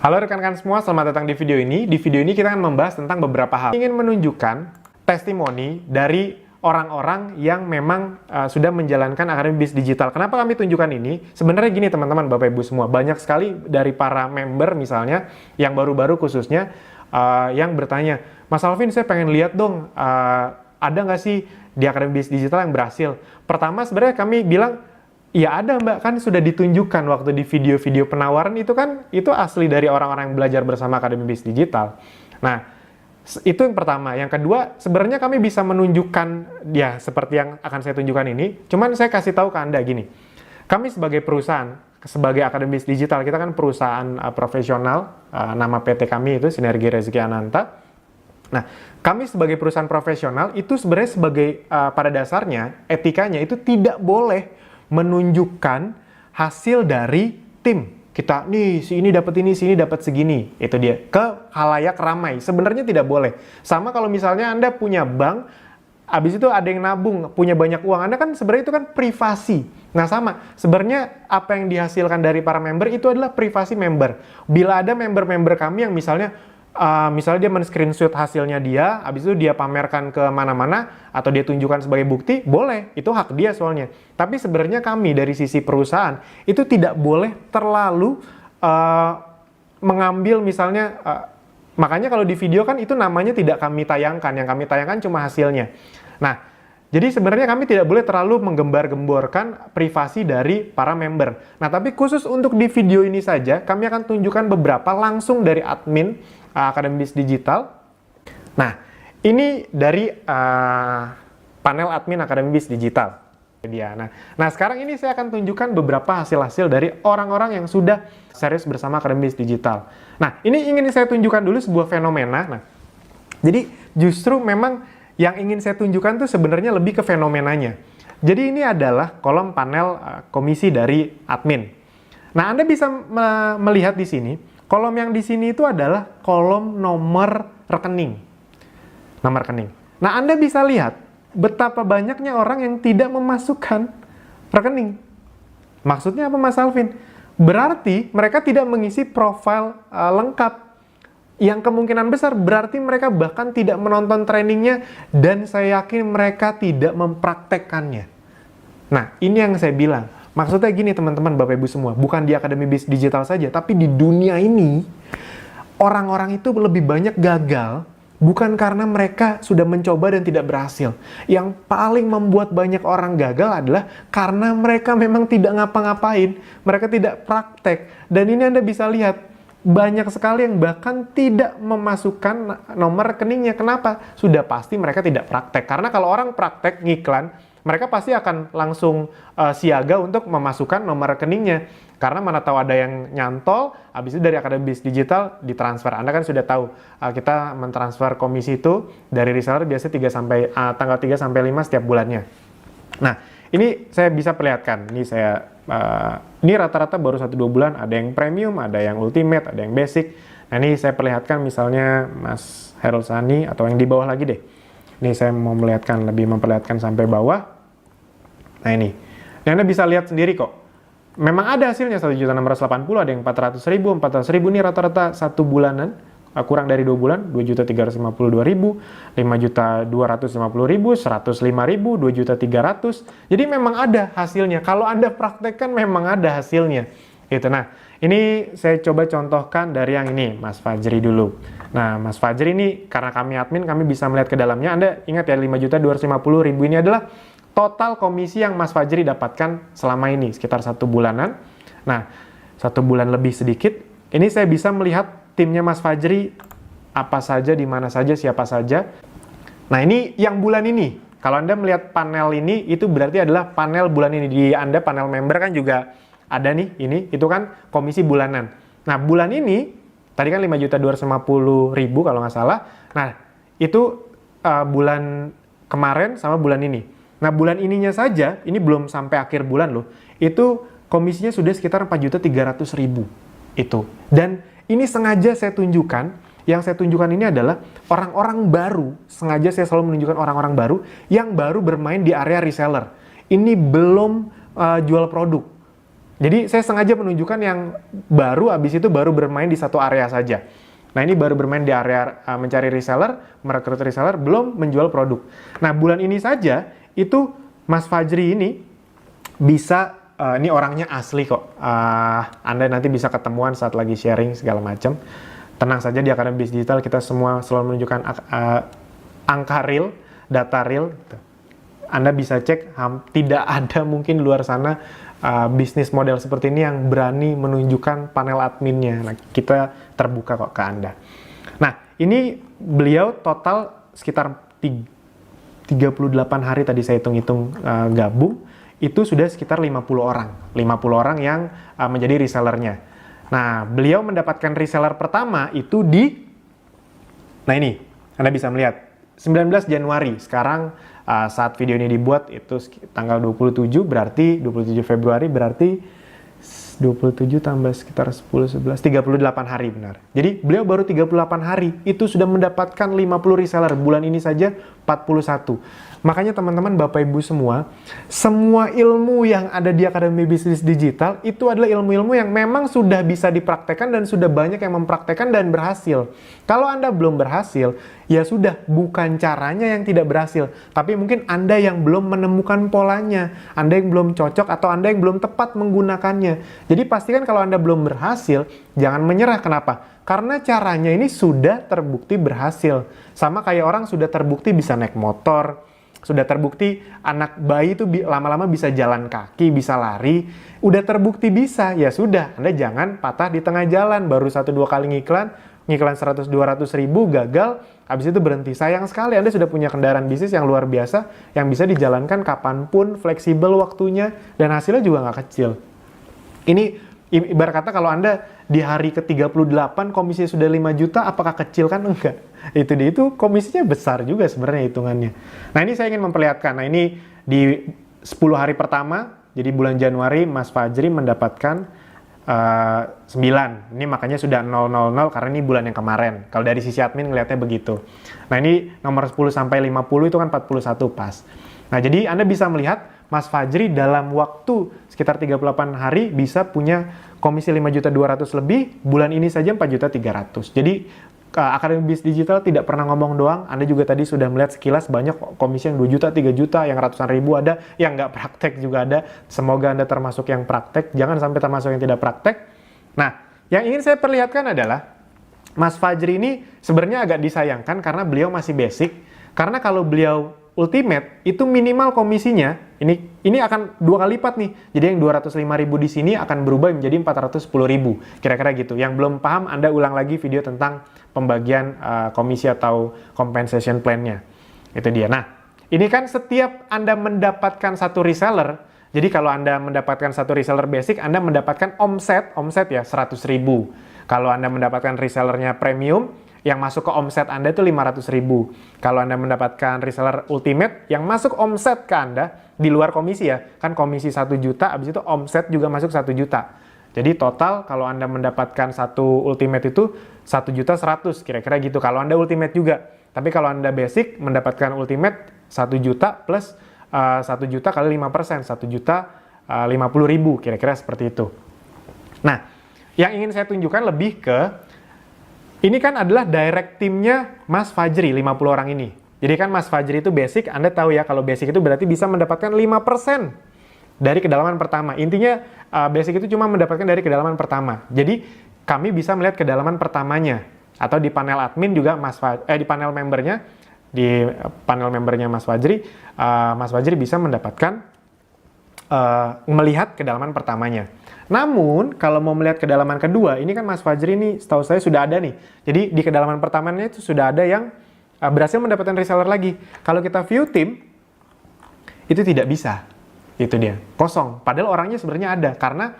Halo rekan-rekan semua, selamat datang di video ini. Di video ini kita akan membahas tentang beberapa hal. Ingin menunjukkan testimoni dari orang-orang yang memang sudah menjalankan Akademi Bisnis Digital. Kenapa kami tunjukkan ini? Sebenarnya gini teman-teman, Bapak Ibu semua, banyak sekali dari para member misalnya, yang baru-baru khususnya, yang bertanya, Mas Alvin saya pengen lihat dong, ada nggak sih di Akademi Bisnis Digital yang berhasil? Pertama sebenarnya kami bilang, iya ada Mbak, kan sudah ditunjukkan waktu di video-video penawaran itu kan, itu asli dari orang-orang yang belajar bersama Akademi Bisnis Digital. Nah, itu yang pertama. Yang kedua, sebenarnya kami bisa menunjukkan, ya seperti yang akan saya tunjukkan ini, cuman saya kasih tahu ke Anda gini, kami sebagai perusahaan, sebagai Akademi Bisnis Digital, kita kan perusahaan profesional, nama PT kami itu Sinergi Rezeki Ananta. Nah, kami sebagai perusahaan profesional, itu sebenarnya sebagai, pada dasarnya, etikanya itu tidak boleh menunjukkan hasil dari tim. Kita nih si ini dapat ini, si ini dapat segini. Itu dia, ke khalayak ramai. Sebenarnya tidak boleh. Sama kalau misalnya Anda punya bank, habis itu ada yang nabung, punya banyak uang, Anda kan sebenarnya itu kan privasi. Nah sama, sebenarnya apa yang dihasilkan dari para member itu adalah privasi member. Bila ada member-member kami yang misalnya dia men-screenshot hasilnya dia, habis itu dia pamerkan ke mana-mana, atau dia tunjukkan sebagai bukti, boleh, itu hak dia soalnya. Tapi sebenarnya kami dari sisi perusahaan, itu tidak boleh terlalu mengambil misalnya, makanya kalau di video kan itu namanya tidak kami tayangkan, yang kami tayangkan cuma hasilnya. Nah, jadi sebenarnya kami tidak boleh terlalu menggembar-gemborkan privasi dari para member. Nah, tapi khusus untuk di video ini saja, kami akan tunjukkan beberapa langsung dari admin Akademi Bisnis Digital. Nah, ini dari panel admin Akademi Bisnis Digital. Nah, sekarang ini saya akan tunjukkan beberapa hasil-hasil dari orang-orang yang sudah serius bersama Akademi Bisnis Digital. Nah, ini ingin saya tunjukkan dulu sebuah fenomena. Nah, jadi justru memang yang ingin saya tunjukkan tuh sebenarnya lebih ke fenomenanya. Jadi ini adalah kolom panel komisi dari admin. Nah, Anda bisa melihat di sini, kolom yang di sini itu adalah kolom nomor rekening. Nomor rekening. Nah, Anda bisa lihat betapa banyaknya orang yang tidak memasukkan rekening. Maksudnya apa, Mas Alvin? Berarti mereka tidak mengisi profil lengkap. Yang kemungkinan besar berarti mereka bahkan tidak menonton trainingnya, dan saya yakin mereka tidak mempraktekkannya. Nah, ini yang saya bilang. Maksudnya gini teman-teman, Bapak Ibu semua, bukan di Akademi Bisnis Digital saja, tapi di dunia ini, orang-orang itu lebih banyak gagal, bukan karena mereka sudah mencoba dan tidak berhasil. Yang paling membuat banyak orang gagal adalah karena mereka memang tidak ngapa-ngapain, mereka tidak praktek. Dan ini Anda bisa lihat, banyak sekali yang bahkan tidak memasukkan nomor rekeningnya. Kenapa? Sudah pasti mereka tidak praktek. Karena kalau orang praktek ngiklan, mereka pasti akan langsung siaga untuk memasukkan nomor rekeningnya. Karena mana tahu ada yang nyantol, habis itu dari Akademi Bisnis Digital ditransfer. Anda kan sudah tahu, kita mentransfer komisi itu dari reseller biasanya tanggal 3 sampai 5 setiap bulannya. Nah, ini saya bisa perlihatkan. Ini rata-rata baru 1-2 bulan, ada yang premium, ada yang ultimate, ada yang basic. Nah, ini saya perlihatkan misalnya Mas Herul Sani, atau yang di bawah lagi deh. Ini saya mau lebih memperlihatkan sampai bawah. Nah, ini Anda bisa lihat sendiri kok. Memang ada hasilnya 1.680.000, ada yang 400.000, 400.000 ini rata-rata 1 bulanan. Kurang dari 2 bulan, 2.352.000, 5.250.000, 105.000, 2.300.000. Jadi memang ada hasilnya. Kalau Anda praktekkan memang ada hasilnya. Gitu. Nah, ini saya coba contohkan dari yang ini, Mas Fajri dulu. Nah, Mas Fajri ini karena kami admin, kami bisa melihat ke dalamnya. Anda ingat ya, 5.250.000 ini adalah total komisi yang Mas Fajri dapatkan selama ini, sekitar 1 bulanan. Nah, 1 bulan lebih sedikit. Ini saya bisa melihat timnya Mas Fajri, apa saja, di mana saja, siapa saja. Nah, ini yang bulan ini. Kalau Anda melihat panel ini, itu berarti adalah panel bulan ini. Di Anda panel member kan juga ada nih, ini. Itu kan komisi bulanan. Nah, bulan ini, tadi kan 5.250.000 kalau nggak salah. Nah, itu bulan kemarin sama bulan ini. Nah, bulan ininya saja, ini belum sampai akhir bulan loh, itu komisinya sudah sekitar 4.300.000. Itu. Dan ini sengaja saya tunjukkan, yang saya tunjukkan ini adalah orang-orang baru, sengaja saya selalu menunjukkan orang-orang baru, yang baru bermain di area reseller. Ini belum jual produk. Jadi saya sengaja menunjukkan yang baru, habis itu baru bermain di satu area saja. Nah ini baru bermain di area mencari reseller, merekrut reseller, belum menjual produk. Nah bulan ini saja, itu Mas Fajri ini bisa, ini orangnya asli kok. Anda nanti bisa ketemuan saat lagi sharing segala macam. Tenang saja, di Akademi Bisnis Digital kita semua selalu menunjukkan angka real, data real. Gitu. Anda bisa cek, tidak ada mungkin luar sana bisnis model seperti ini yang berani menunjukkan panel adminnya. Nah, kita terbuka kok ke Anda. Nah, ini beliau total sekitar 38 hari tadi saya hitung-hitung gabung, itu sudah sekitar 50 orang. 50 orang yang menjadi resellernya. Nah, beliau mendapatkan reseller pertama itu nah ini, Anda bisa melihat, 19 Januari. Sekarang saat video ini dibuat itu tanggal 27, berarti 27 Februari berarti 27 tambah sekitar 10, 11, 38 hari benar. Jadi beliau baru 38 hari itu sudah mendapatkan 50 reseller. Bulan ini saja 41. Makanya teman-teman, Bapak Ibu semua ilmu yang ada di Akademi Bisnis Digital itu adalah ilmu-ilmu yang memang sudah bisa dipraktekkan dan sudah banyak yang mempraktekkan dan berhasil. Kalau Anda belum berhasil, ya sudah, bukan caranya yang tidak berhasil, tapi mungkin Anda yang belum menemukan polanya, Anda yang belum cocok, atau Anda yang belum tepat menggunakannya. Jadi pastikan kalau Anda belum berhasil, jangan menyerah. Kenapa? Karena caranya ini sudah terbukti berhasil. Sama kayak orang sudah terbukti bisa naik motor, sudah terbukti anak bayi itu lama-lama bisa jalan kaki, bisa lari, udah terbukti bisa, ya sudah, Anda jangan patah di tengah jalan, baru 1-2 kali ngiklan 100-200 ribu, gagal, habis itu berhenti. Sayang sekali, Anda sudah punya kendaraan bisnis yang luar biasa, yang bisa dijalankan kapanpun, fleksibel waktunya, dan hasilnya juga nggak kecil. Ini ibarat kata kalau Anda di hari ke-38 komisinya sudah 5 juta, apakah kecil? Kan enggak. Itu komisinya besar juga sebenarnya hitungannya. Nah ini saya ingin memperlihatkan. Nah ini di 10 hari pertama, jadi bulan Januari Mas Fajri mendapatkan 9. Ini makanya sudah 000 karena ini bulan yang kemarin. Kalau dari sisi admin ngelihatnya begitu. Nah ini nomor 10 sampai 50 itu kan 41 pas. Nah jadi Anda bisa melihat Mas Fajri dalam waktu sekitar 38 hari bisa punya komisi 5.200.000 lebih, bulan ini saja 4.300.000. Jadi Akademi Bisnis Digital tidak pernah ngomong doang, Anda juga tadi sudah melihat sekilas banyak komisi yang 2 juta, 3 juta, yang ratusan ribu ada, yang nggak praktek juga ada. Semoga Anda termasuk yang praktek, jangan sampai termasuk yang tidak praktek. Nah, yang ingin saya perlihatkan adalah Mas Fajri ini sebenarnya agak disayangkan karena beliau masih basic, karena kalau beliau ultimate itu minimal komisinya ini akan 2 kali lipat nih. Jadi yang 205.000 di sini akan berubah menjadi 410.000. Kira-kira gitu. Yang belum paham, Anda ulang lagi video tentang pembagian komisi atau compensation plan-nya. Itu dia. Nah, ini kan setiap Anda mendapatkan satu reseller, jadi kalau Anda mendapatkan satu reseller basic, Anda mendapatkan omset ya 100.000. Kalau Anda mendapatkan resellernya premium, yang masuk ke omset Anda itu 500.000. Kalau Anda mendapatkan reseller ultimate, yang masuk omset ke Anda, di luar komisi ya, kan komisi 1 juta, habis itu omset juga masuk 1 juta. Jadi total kalau Anda mendapatkan satu ultimate itu 1.100.000, kira-kira gitu. Kalau Anda ultimate juga. Tapi kalau Anda basic, mendapatkan ultimate 1 juta plus 1 juta kali 5%, 1.050.000, kira-kira seperti itu. Nah, yang ingin saya tunjukkan lebih ke ini kan adalah direct team-nya Mas Fajri, 50 orang ini. Jadi kan Mas Fajri itu basic, Anda tahu ya kalau basic itu berarti bisa mendapatkan 5% dari kedalaman pertama. Intinya basic itu cuma mendapatkan dari kedalaman pertama. Jadi kami bisa melihat kedalaman pertamanya. Atau di panel admin juga di panel membernya, Mas Fajri bisa mendapatkan melihat kedalaman pertamanya. Namun, kalau mau melihat kedalaman kedua, ini kan Mas Fajri ini setahu saya sudah ada nih. Jadi, di kedalaman pertamanya itu sudah ada yang berhasil mendapatkan reseller lagi. Kalau kita view tim, itu tidak bisa. Itu dia, kosong. Padahal orangnya sebenarnya ada, karena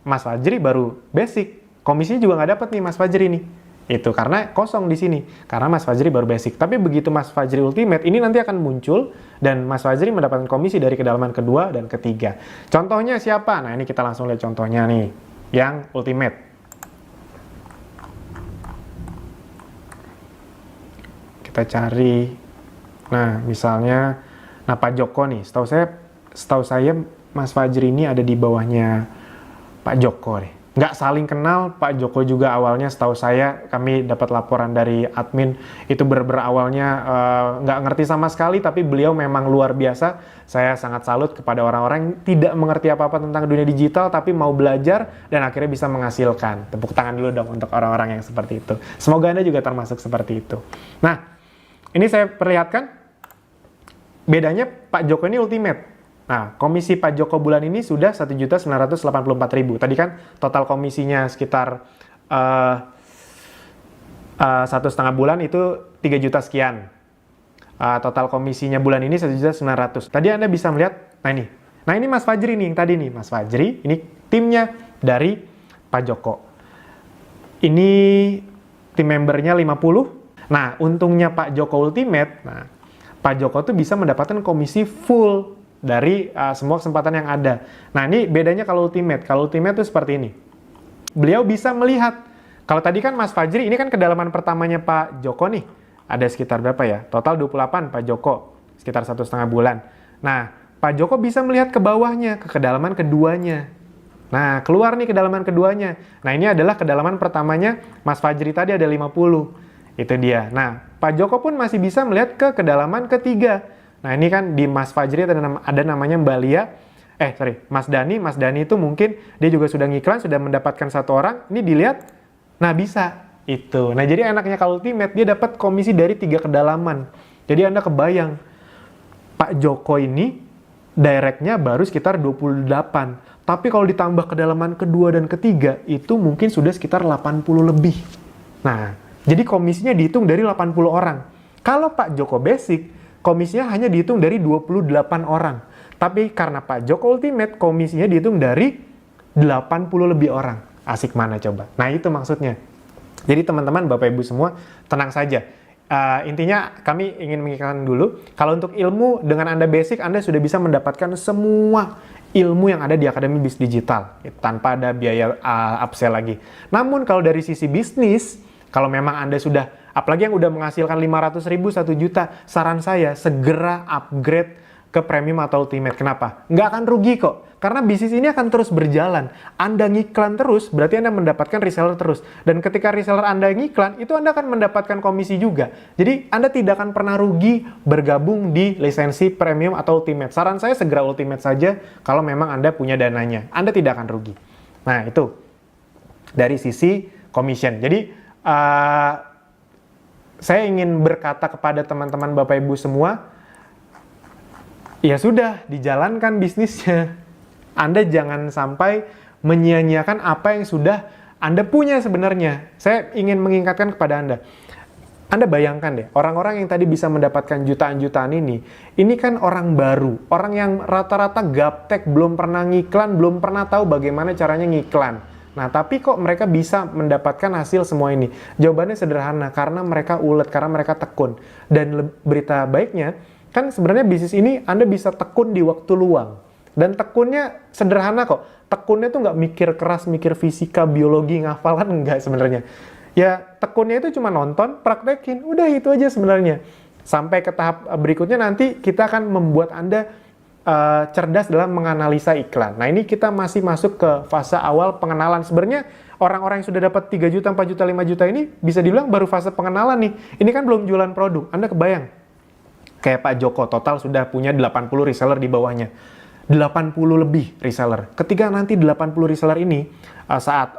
Mas Fajri baru basic. Komisinya juga nggak dapat nih Mas Fajri nih. Itu karena kosong di sini, karena Mas Fajri baru basic. Tapi begitu Mas Fajri ultimate, ini nanti akan muncul dan Mas Fajri mendapatkan komisi dari kedalaman kedua dan ketiga. Contohnya siapa? Nah, ini kita langsung lihat contohnya nih, yang ultimate. Kita cari. Nah, misalnya Pak Joko nih, setahu saya Mas Fajri ini ada di bawahnya Pak Joko nih. Nggak saling kenal, Pak Joko juga awalnya setahu saya, kami dapat laporan dari admin, itu awalnya nggak ngerti sama sekali, tapi beliau memang luar biasa. Saya sangat salut kepada orang-orang yang tidak mengerti apa-apa tentang dunia digital, tapi mau belajar dan akhirnya bisa menghasilkan. Tepuk tangan dulu dong untuk orang-orang yang seperti itu. Semoga Anda juga termasuk seperti itu. Nah, ini saya perlihatkan, bedanya Pak Joko ini ultimate. Nah, komisi Pak Joko bulan ini sudah 1.984.000. Tadi kan total komisinya sekitar 1,5 bulan itu 3 juta sekian. Total komisinya bulan ini 1.900.000. Tadi Anda bisa melihat, nah ini Mas Fajri nih, yang tadi nih, Mas Fajri, ini timnya dari Pak Joko. Ini tim membernya 50. Nah, untungnya Pak Joko Ultimate, nah, Pak Joko tuh bisa mendapatkan komisi full dari semua kesempatan yang ada. Nah, ini bedanya kalau Ultimate. Kalau Ultimate itu seperti ini. Beliau bisa melihat. Kalau tadi kan Mas Fajri, ini kan kedalaman pertamanya Pak Joko nih. Ada sekitar berapa ya? Total 28 Pak Joko. Sekitar 1,5 bulan. Nah, Pak Joko bisa melihat ke bawahnya, ke kedalaman keduanya. Nah, keluar nih kedalaman keduanya. Nah, ini adalah kedalaman pertamanya Mas Fajri tadi ada 50. Itu dia. Nah, Pak Joko pun masih bisa melihat ke kedalaman ketiga. Nah, ini kan di Mas Fajri ada namanya Mbak Lia. Mas Dani. Mas Dani itu mungkin dia juga sudah ngiklan, sudah mendapatkan 1 orang. Ini dilihat, nah bisa. Itu. Nah, jadi enaknya kalau Ultimate, dia dapat komisi dari 3 kedalaman. Jadi Anda kebayang, Pak Joko ini directnya baru sekitar 28. Tapi kalau ditambah kedalaman kedua dan ketiga, itu mungkin sudah sekitar 80 lebih. Nah, jadi komisinya dihitung dari 80 orang. Kalau Pak Joko Basic, komisinya hanya dihitung dari 28 orang. Tapi karena Pak Joko Ultimate, komisinya dihitung dari 80 lebih orang. Asik mana coba? Nah, itu maksudnya. Jadi teman-teman, Bapak Ibu semua, tenang saja. Intinya kami ingin mengingatkan dulu, kalau untuk ilmu, dengan Anda basic, Anda sudah bisa mendapatkan semua ilmu yang ada di Akademi Bisnis Digital. Tanpa ada biaya upsell lagi. Namun kalau dari sisi bisnis, kalau memang Anda sudah, apalagi yang udah menghasilkan 500.000, 1 juta, saran saya segera upgrade ke premium atau ultimate. Kenapa? Nggak akan rugi kok. Karena bisnis ini akan terus berjalan. Anda ngiklan terus, berarti Anda mendapatkan reseller terus. Dan ketika reseller Anda ngiklan, itu Anda akan mendapatkan komisi juga. Jadi Anda tidak akan pernah rugi bergabung di lisensi premium atau ultimate. Saran saya segera ultimate saja kalau memang Anda punya dananya. Anda tidak akan rugi. Nah, itu dari sisi commission. Jadi, saya ingin berkata kepada teman-teman Bapak Ibu semua, ya sudah, dijalankan bisnisnya. Anda jangan sampai menyia-nyiakan apa yang sudah Anda punya sebenarnya. Saya ingin mengingatkan kepada Anda. Anda bayangkan deh, orang-orang yang tadi bisa mendapatkan jutaan-jutaan ini kan orang baru. Orang yang rata-rata gaptek, belum pernah ngiklan, belum pernah tahu bagaimana caranya ngiklan. Nah, tapi kok mereka bisa mendapatkan hasil semua ini? Jawabannya sederhana, karena mereka ulet, karena mereka tekun. Dan berita baiknya, kan sebenarnya bisnis ini Anda bisa tekun di waktu luang. Dan tekunnya sederhana kok. Tekunnya tuh nggak mikir keras, mikir fisika, biologi, ngafalan, enggak sebenarnya. Ya, tekunnya itu cuma nonton, praktekin, udah itu aja sebenarnya. Sampai ke tahap berikutnya nanti kita akan membuat Anda cerdas dalam menganalisa iklan. Nah, ini kita masih masuk ke fase awal pengenalan. Sebenarnya orang-orang yang sudah dapat 3 juta, 4 juta, 5 juta ini bisa dibilang baru fase pengenalan nih. Ini kan belum jualan produk. Anda kebayang? Kayak Pak Joko, total sudah punya 80 reseller di bawahnya. 80 lebih reseller. Ketika nanti 80 reseller ini, saat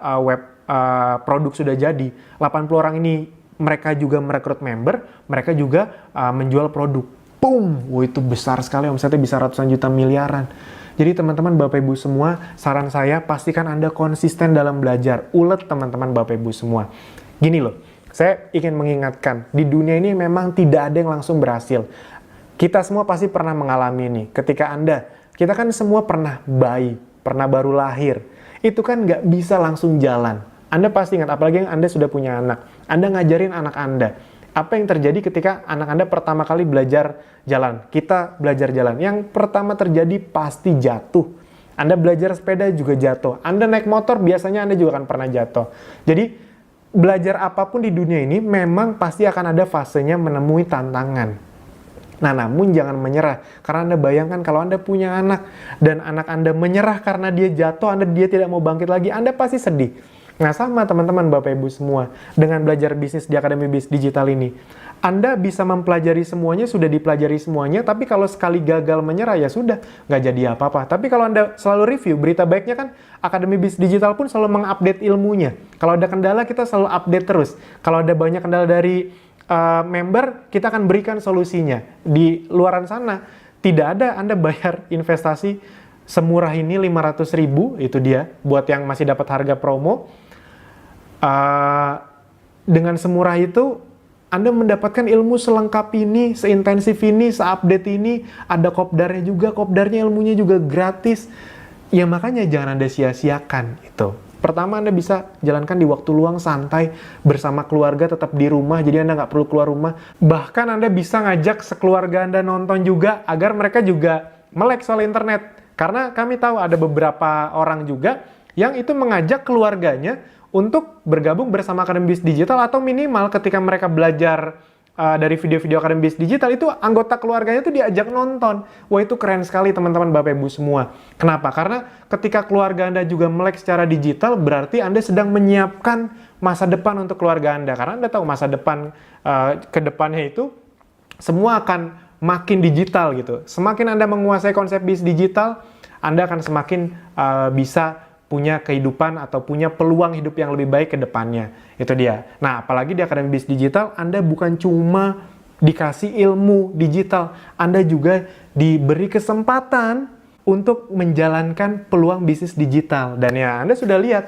produk sudah jadi, 80 orang ini mereka juga merekrut member, mereka juga menjual produk. Boom! Wah, itu besar sekali, omsetnya bisa ratusan juta miliaran. Jadi teman-teman Bapak Ibu semua, saran saya pastikan Anda konsisten dalam belajar. Ulet teman-teman Bapak Ibu semua. Gini loh, saya ingin mengingatkan, di dunia ini memang tidak ada yang langsung berhasil. Kita semua pasti pernah mengalami ini. Kita kan semua pernah bayi, pernah baru lahir. Itu kan nggak bisa langsung jalan. Anda pasti ingat, apalagi yang Anda sudah punya anak. Anda ngajarin anak Anda. Apa yang terjadi ketika anak Anda pertama kali belajar jalan? Kita belajar jalan. Yang pertama terjadi pasti jatuh. Anda belajar sepeda juga jatuh. Anda naik motor biasanya Anda juga akan pernah jatuh. Jadi, belajar apapun di dunia ini memang pasti akan ada fasenya menemui tantangan. Nah, namun jangan menyerah, karena Anda bayangkan kalau Anda punya anak, dan anak Anda menyerah karena dia jatuh, dia tidak mau bangkit lagi, Anda pasti sedih. Nah, sama teman-teman Bapak Ibu semua, dengan belajar bisnis di Akademi Bisnis Digital ini, Anda bisa mempelajari semuanya, sudah dipelajari semuanya, tapi kalau sekali gagal menyerah, ya sudah, nggak jadi apa-apa. Tapi kalau Anda selalu review, berita baiknya kan, Akademi Bisnis Digital pun selalu mengupdate ilmunya. Kalau ada kendala, kita selalu update terus. Kalau ada banyak kendala dari member, kita akan berikan solusinya. Di luaran sana, tidak ada Anda bayar investasi semurah ini 500.000, itu dia, buat yang masih dapat harga promo. Dengan semurah itu, Anda mendapatkan ilmu selengkap ini, seintensif ini, seupdate ini, ada kopdarnya juga, kopdarnya ilmunya juga gratis. Ya makanya jangan Anda sia-siakan itu. Pertama, Anda bisa jalankan di waktu luang santai bersama keluarga, tetap di rumah, jadi Anda nggak perlu keluar rumah. Bahkan Anda bisa ngajak sekeluarga Anda nonton juga, agar mereka juga melek soal internet. Karena kami tahu ada beberapa orang juga yang itu mengajak keluarganya untuk bergabung bersama Akademi Bisnis Digital, atau minimal ketika mereka belajar dari video-video Akademi Bisnis Digital, itu anggota keluarganya tuh diajak nonton. Wah, itu keren sekali teman-teman Bapak Ibu semua. Kenapa? Karena ketika keluarga Anda juga melek secara digital, berarti Anda sedang menyiapkan masa depan untuk keluarga Anda. Karena Anda tahu masa depan ke depannya itu semua akan makin digital gitu. Semakin Anda menguasai konsep bisnis digital, Anda akan semakin bisa punya kehidupan atau punya peluang hidup yang lebih baik ke depannya. Itu dia. Nah, apalagi di Akademi Bisnis Digital, Anda bukan cuma dikasih ilmu digital, Anda juga diberi kesempatan untuk menjalankan peluang bisnis digital. Dan ya, Anda sudah lihat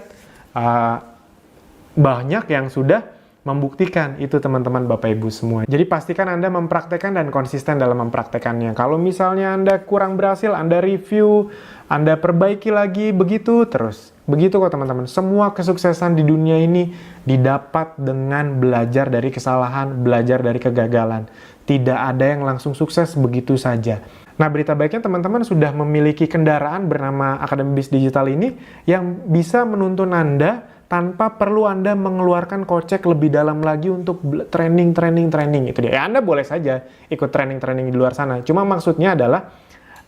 banyak yang sudah membuktikan itu teman-teman Bapak Ibu semua. Jadi pastikan Anda mempraktekkan dan konsisten dalam mempraktekannya. Kalau misalnya Anda kurang berhasil, Anda review, Anda perbaiki lagi, begitu terus. Begitu kok teman-teman. Semua kesuksesan di dunia ini didapat dengan belajar dari kesalahan, belajar dari kegagalan. Tidak ada yang langsung sukses begitu saja. Nah, berita baiknya teman-teman sudah memiliki kendaraan bernama Akademi Bisnis Digital ini yang bisa menuntun Anda tanpa perlu Anda mengeluarkan kocek lebih dalam lagi untuk training. Itu dia. Ya, Anda boleh saja ikut training di luar sana. Cuma maksudnya adalah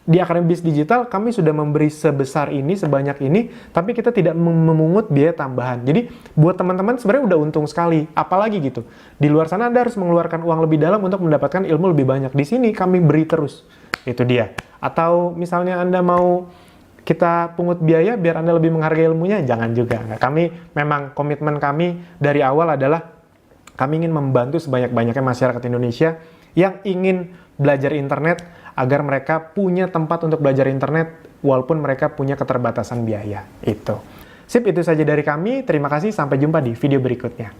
di Akademi Bisnis Digital kami sudah memberi sebesar ini, sebanyak ini, tapi kita tidak memungut biaya tambahan. Jadi buat teman-teman sebenarnya udah untung sekali. Apalagi gitu. Di luar sana Anda harus mengeluarkan uang lebih dalam untuk mendapatkan ilmu lebih banyak. Di sini kami beri terus. Itu dia. Atau misalnya Anda mau kita pungut biaya biar Anda lebih menghargai ilmunya, jangan juga. Nah, kami memang komitmen kami dari awal adalah kami ingin membantu sebanyak-banyaknya masyarakat Indonesia yang ingin belajar internet agar mereka punya tempat untuk belajar internet walaupun mereka punya keterbatasan biaya. Itu. Sip, itu saja dari kami. Terima kasih, sampai jumpa di video berikutnya.